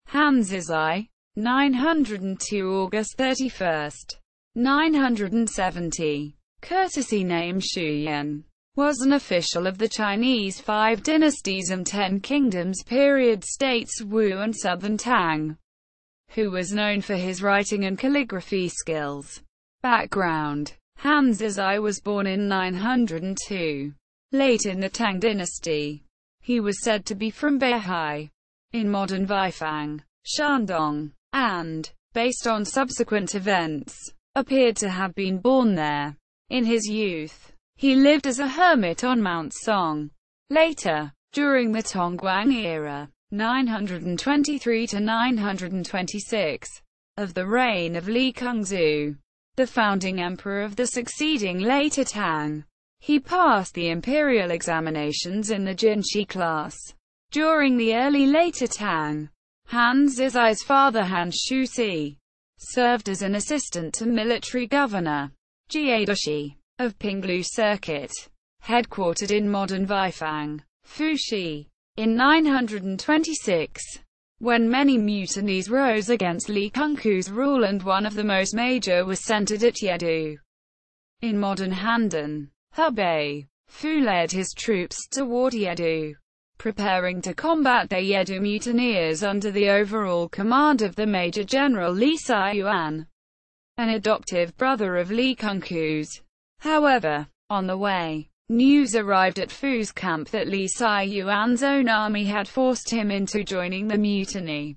Han Xizai, 902 August 31, 970. Courtesy name Shuyan. Was an official of the Chinese Five Dynasties and Ten Kingdoms period states Wu and Southern Tang, who was known for his writing and calligraphy skills. Background: Han Xizai was born in 902. Late in the Tang dynasty. He was said to be from Beihai, in modern Weifang, Shandong, and, based on subsequent events, appeared to have been born there. In his youth, he lived as a hermit on Mount Song. Later, during the Tongguang era, 923 to 926, of the reign of Li Kungzu, the founding emperor of the succeeding later Tang, he passed the imperial examinations in the Jinshi class. During the early later Tang, Han Xizai's father Han Shusi served as an assistant to military governor Jiedushi of Pinglu Circuit, headquartered in modern Weifang, Fuxi. In 926, when many mutinies rose against Li Kungzu's rule and one of the most major was centered at Yedu, in modern Handan, Hebei, Fu led his troops toward Yedu, preparing to combat the Yedu mutineers under the overall command of the Major General Li Shuyan, an adoptive brother of Li Kungzu's. However, on the way, news arrived at Fu's camp that Li Shuyan's own army had forced him into joining the mutiny.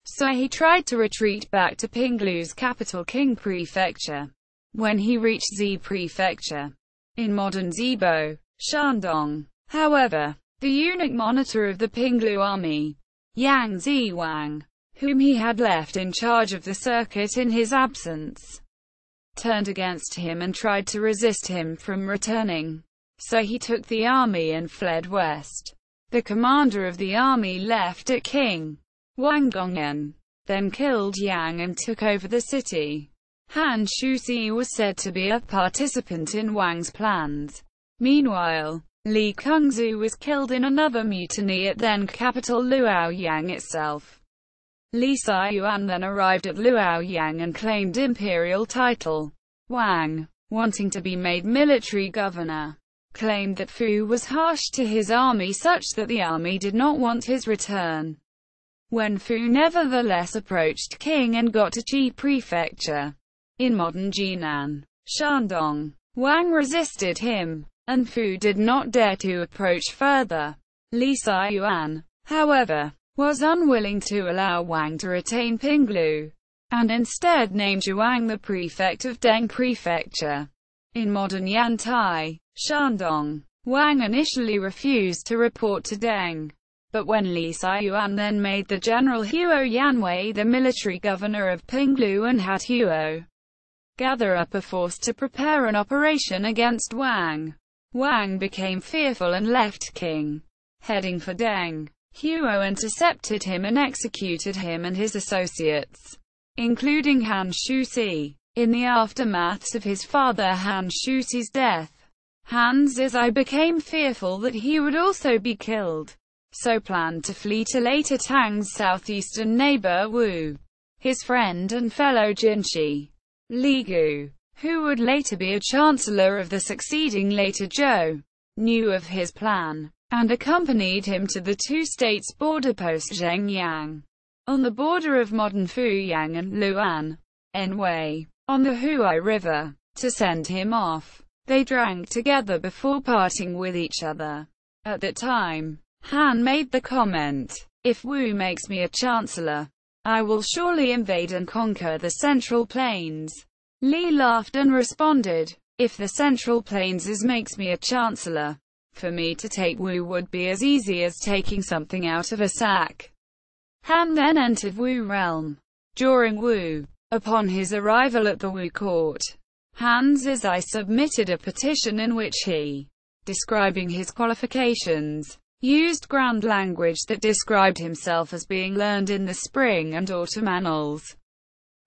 So he tried to retreat back to Pinglu's capital Qing Prefecture. When he reached Zi Prefecture, in modern Zibo, Shandong, however, the eunuch monitor of the Pinglu army, Yang Ziwang, whom he had left in charge of the circuit in his absence, turned against him and tried to resist him from returning. So he took the army and fled west. The commander of the army left at King Wanggongyan, then killed Yang and took over the city. Han Shusi was said to be a participant in Wang's plans. Meanwhile, Li Kungzu was killed in another mutiny at then-capital Luoyang itself. Li Shuyan then arrived at Luoyang and claimed imperial title. Wang, wanting to be made military governor, claimed that Fu was harsh to his army such that the army did not want his return. When Fu nevertheless approached King and got to Qi Prefecture, in modern Jinan, Shandong, Wang resisted him, and Fu did not dare to approach further. Li Shuyan, however, was unwilling to allow Wang to retain Pinglu, and instead named Zhuang the prefect of Deng Prefecture, in modern Yantai, Shandong. Wang initially refused to report to Deng, but when Li Shuyan then made the general Huo Yanwei the military governor of Pinglu and had Huo gather up a force to prepare an operation against Wang, Wang became fearful and left King, heading for Deng. Huo intercepted him and executed him and his associates, including Han Shusi. In the aftermath of his father Han Shusi's death, Han Xizai became fearful that he would also be killed, so planned to flee to later Tang's southeastern neighbor Wu. His friend and fellow Jinshi, Li Gu, who would later be a chancellor of the succeeding later Zhou, knew of his plan, and accompanied him to the two states' border post Zhengyang, on the border of modern Fuyang and Luan, Anhui, on the Huai River, to send him off. They drank together before parting with each other. At that time, Han made the comment, "If Wu makes me a chancellor, I will surely invade and conquer the Central Plains." Li laughed and responded, "If the Central Plains makes me a chancellor, for me to take Wu would be as easy as taking something out of a sack." Han then entered Wu realm. During Wu, upon his arrival at the Wu court, Han Xizai submitted a petition in which he, describing his qualifications, used grand language that described himself as being learned in the spring and autumn annals,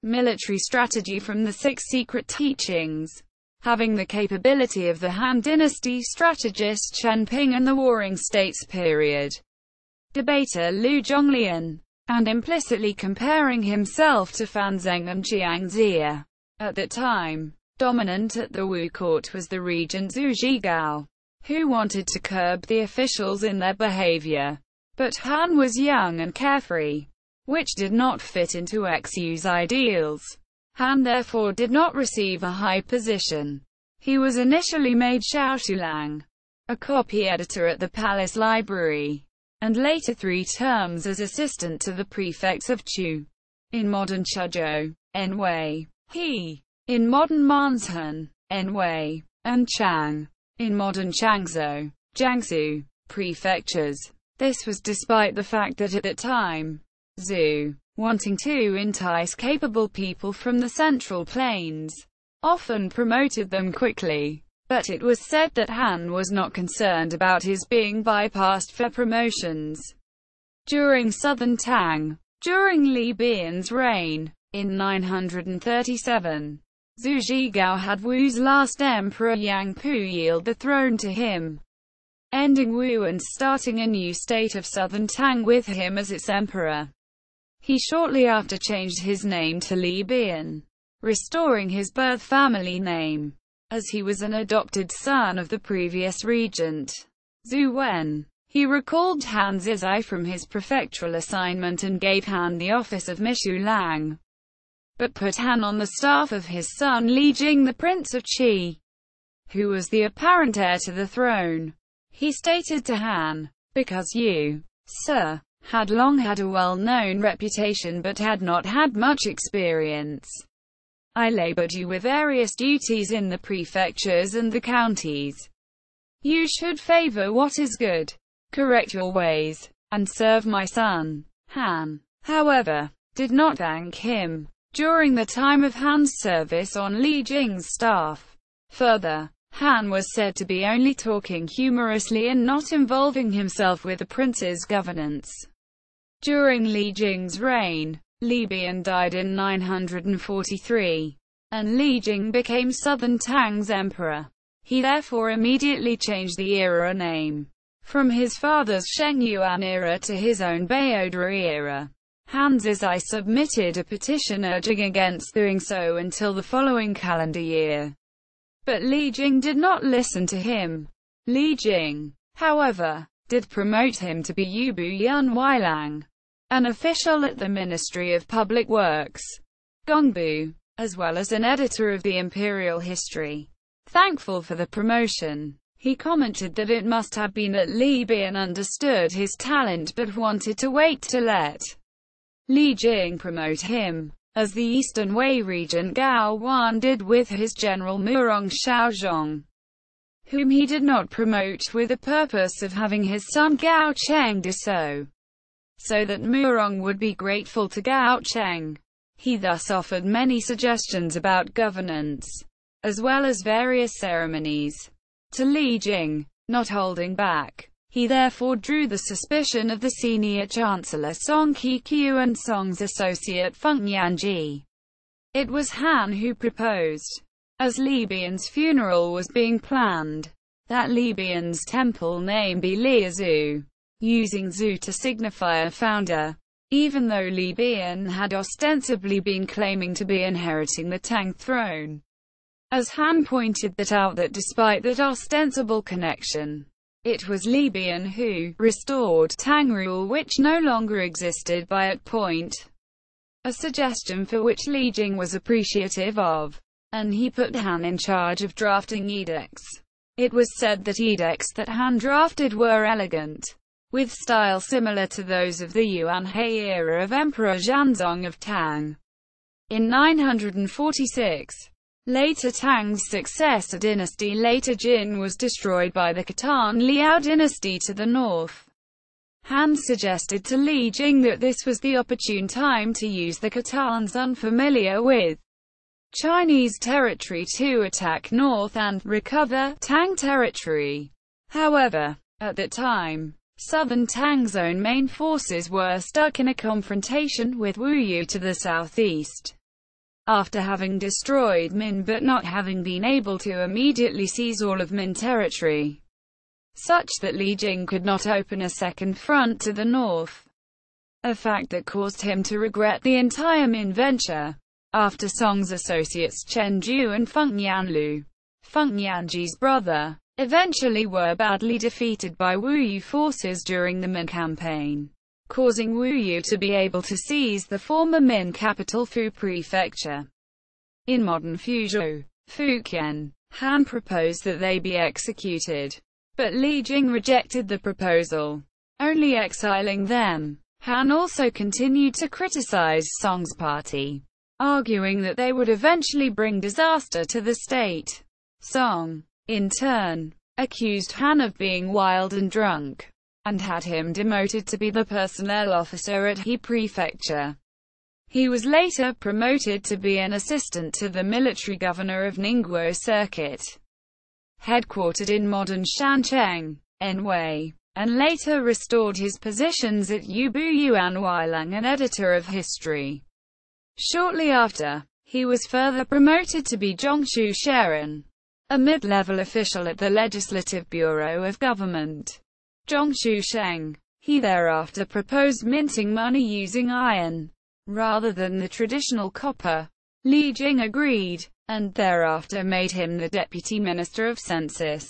military strategy from the six secret teachings, having the capability of the Han Dynasty strategist Chen Ping and the Warring States period debater Liu Zhonglian. and implicitly comparing himself to Fan Zheng and Jiang Zia. At that time, dominant at the Wu court was the regent Zhu Zhigao, who wanted to curb the officials in their behavior. But Han was young and carefree, which did not fit into Xu's ideals. Han therefore did not receive a high position. He was initially made Xiaoshulang, a copy editor at the palace library, and later 3 terms as assistant to the prefects of Chu, in modern Chuzhou, Anhui, He, in modern Manshan, Anhui, and Chang, in modern Changzhou, Jiangsu, prefectures. This was despite the fact that at that time, Zhu, wanting to entice capable people from the Central Plains, often promoted them quickly. But it was said that Han was not concerned about his being bypassed for promotions. During Southern Tang, during Li Bian's reign, in 937, Zhu Zhigao had Wu's last emperor Yang Pu yield the throne to him, ending Wu and starting a new state of Southern Tang with him as its emperor. He shortly after changed his name to Li Bian, restoring his birth family name, as he was an adopted son of the previous regent, Zhu Wen. He recalled Han Xizai from his prefectural assignment and gave Han the office of Mishu Lang, but put Han on the staff of his son Li Jing, the Prince of Qi, who was the apparent heir to the throne. He stated to Han, "Because you, sir, had long had a well-known reputation but had not had much experience, I labored you with various duties in the prefectures and the counties. You should favor what is good, correct your ways, and serve my son." Han, however, did not thank him during the time of Han's service on Li Jing's staff. Further, Han was said to be only talking humorously and not involving himself with the prince's governance. During Li Jing's reign, Li Bian died in 943, and Li Jing became Southern Tang's emperor. He therefore immediately changed the era name from his father's Sheng Yuan era to his own Baodra era. Han Xizai submitted a petition urging against doing so until the following calendar year. But Li Jing did not listen to him. Li Jing, however, did promote him to be Yubu Yun Weilang, an official at the Ministry of Public Works, Gongbu, as well as an editor of the Imperial History. Thankful for the promotion, he commented that it must have been that Li Bian understood his talent but wanted to wait to let Li Jing promote him, as the Eastern Wei regent Gao Wan did with his general Murong Xiaozhong, whom he did not promote with the purpose of having his son Gao Cheng do so that Murong would be grateful to Gao Cheng. He thus offered many suggestions about governance, as well as various ceremonies, to Li Jing, not holding back. He therefore drew the suspicion of the senior chancellor Song Qiqiu and Song's associate Feng Yanji. It was Han who proposed, as Li Bian's funeral was being planned, that Li Bian's temple name be Liazu, using Zhu to signify a founder, even though Li Bian had ostensibly been claiming to be inheriting the Tang throne. As Han pointed that out that despite that ostensible connection, it was Li Bian who restored Tang rule which no longer existed by that point, a suggestion for which Li Jing was appreciative of, and he put Han in charge of drafting edicts. It was said that edicts that Han drafted were elegant, with style similar to those of the Yuan He era of Emperor Zhanzong of Tang. In 946, later Tang's successor dynasty later Jin was destroyed by the Khitan Liao dynasty to the north. Han suggested to Li Jing that this was the opportune time to use the Khitans unfamiliar with Chinese territory to attack north and recover Tang territory. However, at that time, Southern Tang's own main forces were stuck in a confrontation with Wu Yu to the southeast, after having destroyed Min but not having been able to immediately seize all of Min territory, such that Li Jing could not open a second front to the north. a fact that caused him to regret the entire Min venture. After Song's associates Chen Ju and Feng Yanlu, Feng Yanji's brother, eventually were badly defeated by Wu Yu forces during the Min campaign, causing Wu Yu to be able to seize the former Min capital Fu Prefecture. In modern Fuzhou, Fujian, Han proposed that they be executed, but Li Jing rejected the proposal, only exiling them. Han also continued to criticize Song's party, arguing that they would eventually bring disaster to the state. Song, in turn, accused Han of being wild and drunk, and had him demoted to be the personnel officer at He Prefecture. He was later promoted to be an assistant to the military governor of Ningguo Circuit, headquartered in modern Shancheng, Anhui, and later restored his positions at Yubu and Weilang and editor of history. Shortly after, he was further promoted to be Zhongshu Sharon, a mid-level official at the Legislative Bureau of Government, Zhongshu Sheng. He thereafter proposed minting money using iron, rather than the traditional copper. Li Jing agreed, and thereafter made him the Deputy Minister of Census,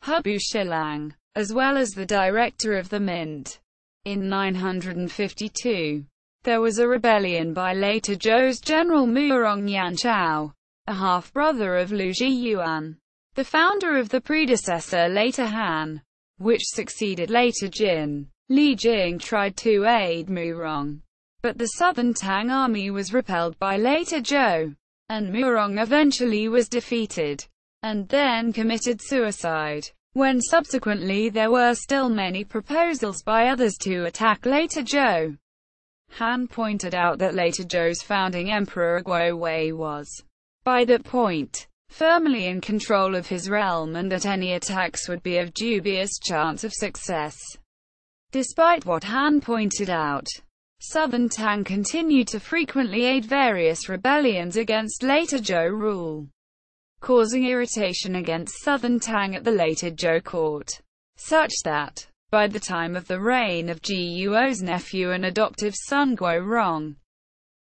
Hebu Shilang, as well as the Director of the Mint. In 952, there was a rebellion by later Zhou's General Murong Yanchao, a half-brother of Lu Zhiyuan, the founder of the predecessor later Han, which succeeded later Jin. Li Jing tried to aid Murong, but the Southern Tang army was repelled by later Zhou, and Murong eventually was defeated, and then committed suicide. When subsequently there were still many proposals by others to attack later Zhou, Han pointed out that later Zhou's founding emperor Guo Wei was, by that point, firmly in control of his realm and that any attacks would be of dubious chance of success. Despite what Han pointed out, Southern Tang continued to frequently aid various rebellions against later Zhou rule, causing irritation against Southern Tang at the later Zhou court, such that, by the time of the reign of Ji Yuo's nephew and adoptive son Guo Rong,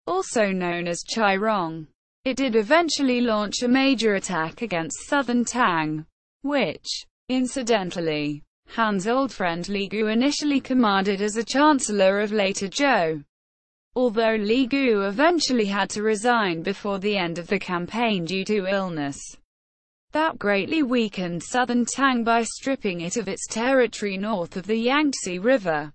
also known as Chai Rong, it did eventually launch a major attack against Southern Tang, which, incidentally, Han's old friend Li Gu initially commanded as a chancellor of later Zhou, although Li Gu eventually had to resign before the end of the campaign due to illness. That greatly weakened Southern Tang by stripping it of its territory north of the Yangtze River.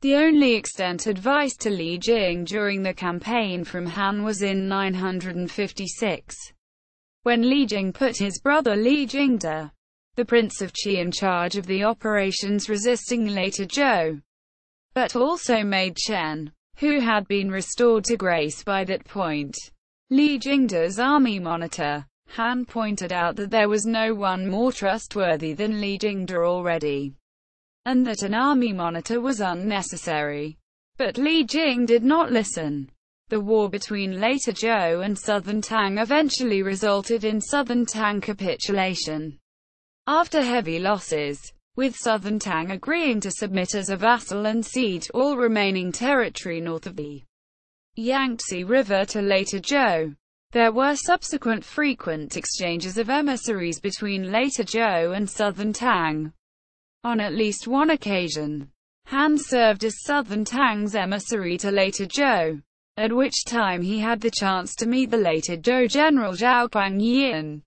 The only extant advice to Li Jing during the campaign from Han was in 956, when Li Jing put his brother Li Jingde, the Prince of Qi, in charge of the operations resisting later Zhou, but also made Chen, who had been restored to grace by that point, Li Jingde's army monitor. Han pointed out that there was no one more trustworthy than Li Jingde already, and that an army monitor was unnecessary. But Li Jing did not listen. The war between later Zhou and Southern Tang eventually resulted in Southern Tang capitulation, after heavy losses, with Southern Tang agreeing to submit as a vassal and cede all remaining territory north of the Yangtze River to later Zhou. There were subsequent frequent exchanges of emissaries between later Zhou and Southern Tang. On at least one occasion, Han served as Southern Tang's emissary to later Zhou, at which time he had the chance to meet the later Zhou general Zhao Guangyin.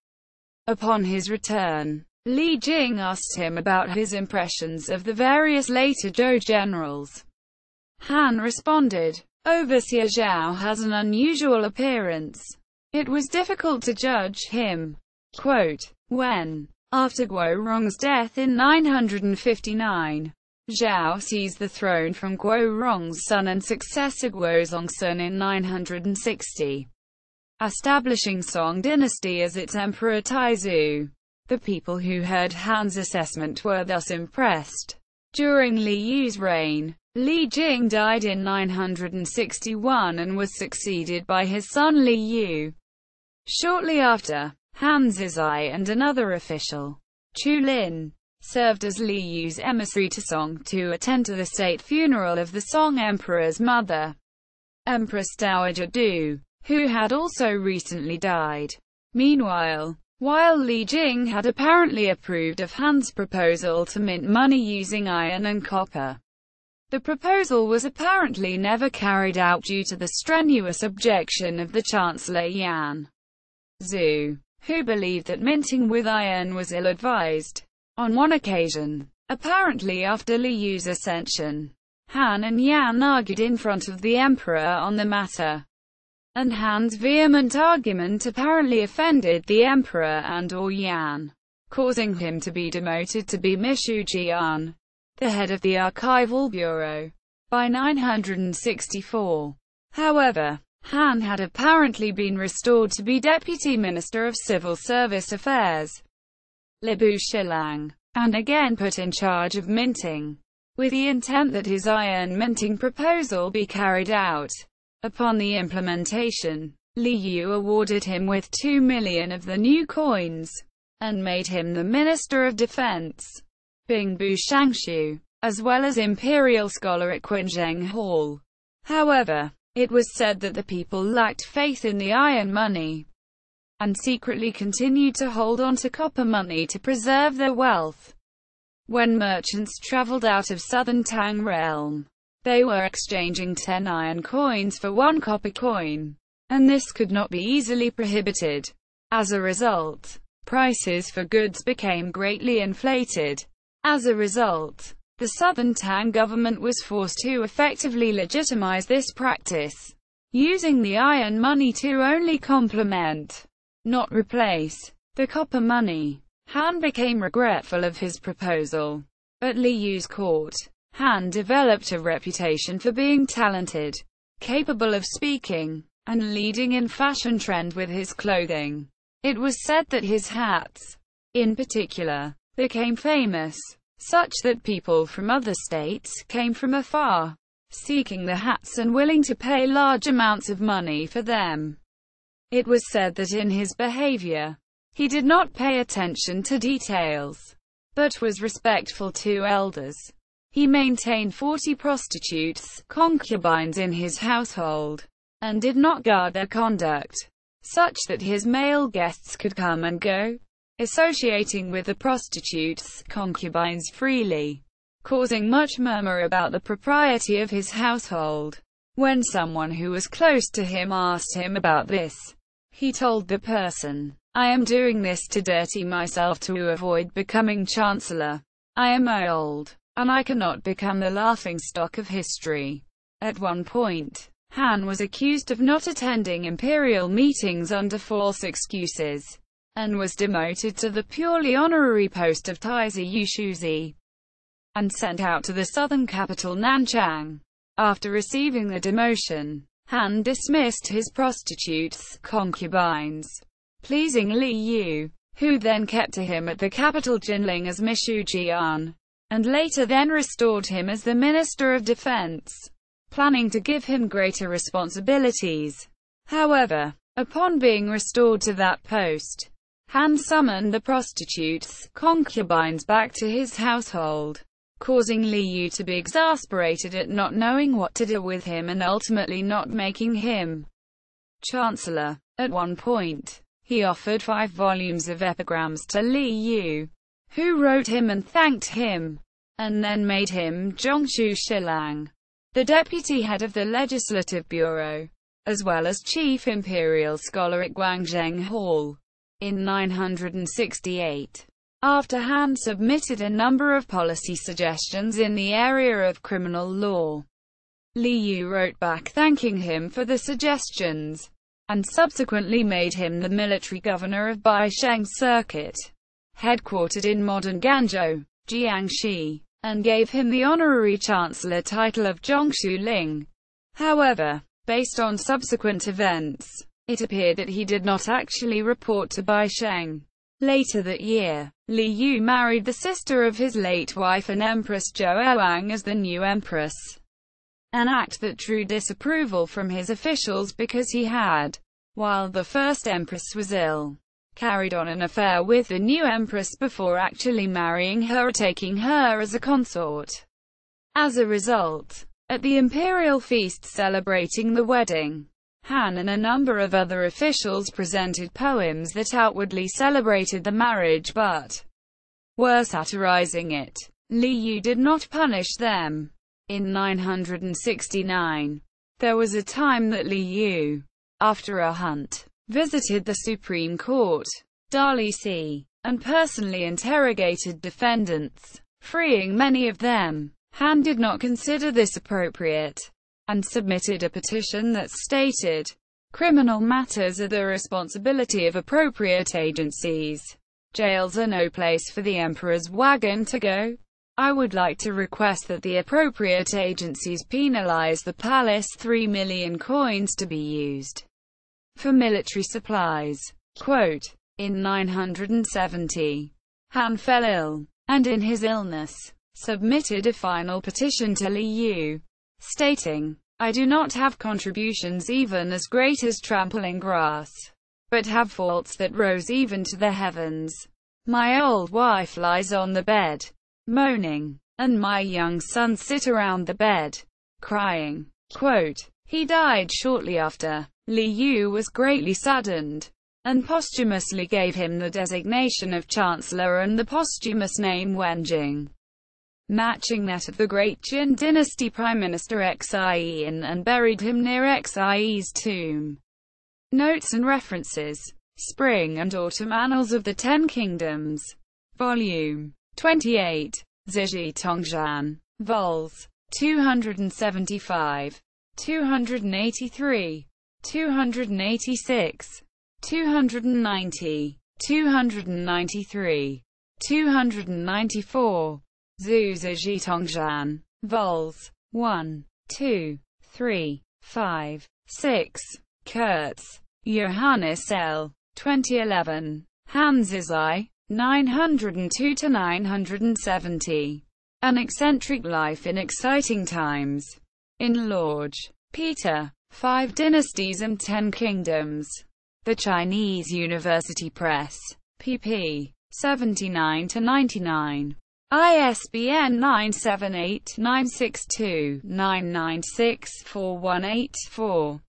Upon his return, Li Jing asked him about his impressions of the various later Zhou generals. Han responded, "Overseer Zhao has an unusual appearance. It was difficult to judge him." Quote, when, after Guo Rong's death in 959, Zhao seized the throne from Guo Rong's son and successor Guo Zongsun in 960, establishing Song Dynasty as its emperor Taizu. The people who heard Han's assessment were thus impressed. During Li Yu's reign, Li Jing died in 961 and was succeeded by his son Li Yu. Shortly after, Han Xizai and another official, Chu Lin, served as Li Yu's emissary to Song to attend to the state funeral of the Song Emperor's mother, Empress Dowager Du, who had also recently died. Meanwhile, while Li Jing had apparently approved of Han's proposal to mint money using iron and copper, the proposal was apparently never carried out due to the strenuous objection of the Chancellor Yan Zhu, who believed that minting with iron was ill-advised. On one occasion, apparently after Li Yu's ascension, Han and Yan argued in front of the emperor on the matter, and Han's vehement argument apparently offended the emperor and/or Yan, causing him to be demoted to be Mishujian, the head of the archival bureau, by 964. However, Han had apparently been restored to be Deputy Minister of Civil Service Affairs, Libu Shilang, and again put in charge of minting, with the intent that his iron minting proposal be carried out. Upon the implementation, Li Yu awarded him with 2 million of the new coins, and made him the Minister of Defense, Bingbu Shangshu, as well as imperial scholar at Qinzheng Hall. However, it was said that the people lacked faith in the iron money, and secretly continued to hold on to copper money to preserve their wealth. When merchants traveled out of Southern Tang realm, they were exchanging 10 iron coins for 1 copper coin, and this could not be easily prohibited. As a result, prices for goods became greatly inflated. As a result, the Southern Tang government was forced to effectively legitimize this practice, using the iron money to only complement, not replace, the copper money. Han became regretful of his proposal. At Li Yu's court, Han developed a reputation for being talented, capable of speaking, and leading in fashion trend with his clothing. It was said that his hats, in particular, became famous, such that people from other states came from afar, seeking the hats and willing to pay large amounts of money for them. It was said that in his behavior, he did not pay attention to details, but was respectful to elders. He maintained 40 prostitutes, concubines in his household, and did not guard their conduct, such that his male guests could come and go, associating with the prostitutes, concubines freely, causing much murmur about the propriety of his household. When someone who was close to him asked him about this, he told the person, "I am doing this to dirty myself to avoid becoming chancellor. I am old, and I cannot become the laughingstock of history." At one point, Han was accused of not attending imperial meetings under false excuses, and was demoted to the purely honorary post of Taizi Yushuzi, and sent out to the southern capital Nanchang. After receiving the demotion, Han dismissed his prostitutes, concubines, pleasing Li Yu, who then kept to him at the capital Jinling as Mishujian, and later then restored him as the Minister of Defense, planning to give him greater responsibilities. However, upon being restored to that post, Han summoned the prostitutes, concubines back to his household, causing Li Yu to be exasperated at not knowing what to do with him and ultimately not making him chancellor. At one point, he offered 5 volumes of epigrams to Li Yu, who wrote him and thanked him, and then made him Zhongshu Shilang, the deputy head of the Legislative Bureau, as well as chief imperial scholar at Guangzheng Hall. In 968, after Han submitted a number of policy suggestions in the area of criminal law, Li Yu wrote back thanking him for the suggestions, and subsequently made him the military governor of Baisheng Circuit, headquartered in modern Ganzhou, Jiangxi, and gave him the honorary chancellor title of Zhongshu Ling. However, based on subsequent events, it appeared that he did not actually report to Baisheng. Later that year, Li Yu married the sister of his late wife and Empress Zhou as the new empress, an act that drew disapproval from his officials because he had, while the first empress was ill, carried on an affair with the new empress before actually marrying her or taking her as a consort. As a result, at the imperial feast celebrating the wedding, Han and a number of other officials presented poems that outwardly celebrated the marriage but were satirizing it. Li Yu did not punish them. In 969, there was a time that Li Yu, after a hunt, visited the Supreme Court, Dalisi, and personally interrogated defendants, freeing many of them. Han did not consider this appropriate, and submitted a petition that stated, "Criminal matters are the responsibility of appropriate agencies. Jails are no place for the emperor's wagon to go. I would like to request that the appropriate agencies penalize the palace 3 million coins to be used for military supplies." Quote, in 970, Han fell ill, and in his illness, submitted a final petition to Li Yu, stating, "I do not have contributions even as great as trampling grass, but have faults that rose even to the heavens. My old wife lies on the bed, moaning, and my young sons sit around the bed, crying." Quote, he died shortly after. Li Yu was greatly saddened, and posthumously gave him the designation of Chancellor and the posthumous name Wenjing, matching that of the great Jin dynasty Prime Minister Xian, and buried him near Xi's tomb. Notes and references. Spring and Autumn Annals of the Ten Kingdoms. Volume 28. Xizai Tongzhan. Vols. 275. 283. 286. 290. 293. 294. Zhu Xizai Tongzhan. Vols. 1, 2, 3, 5, 6. Kurtz, Johannes L. 2011. Han Xizai. 902–970. An Eccentric Life in Exciting Times. In Lorge, Peter. 5 Dynasties and 10 Kingdoms. The Chinese University Press. pp. 79–99. ISBN 978-962-996-418-4.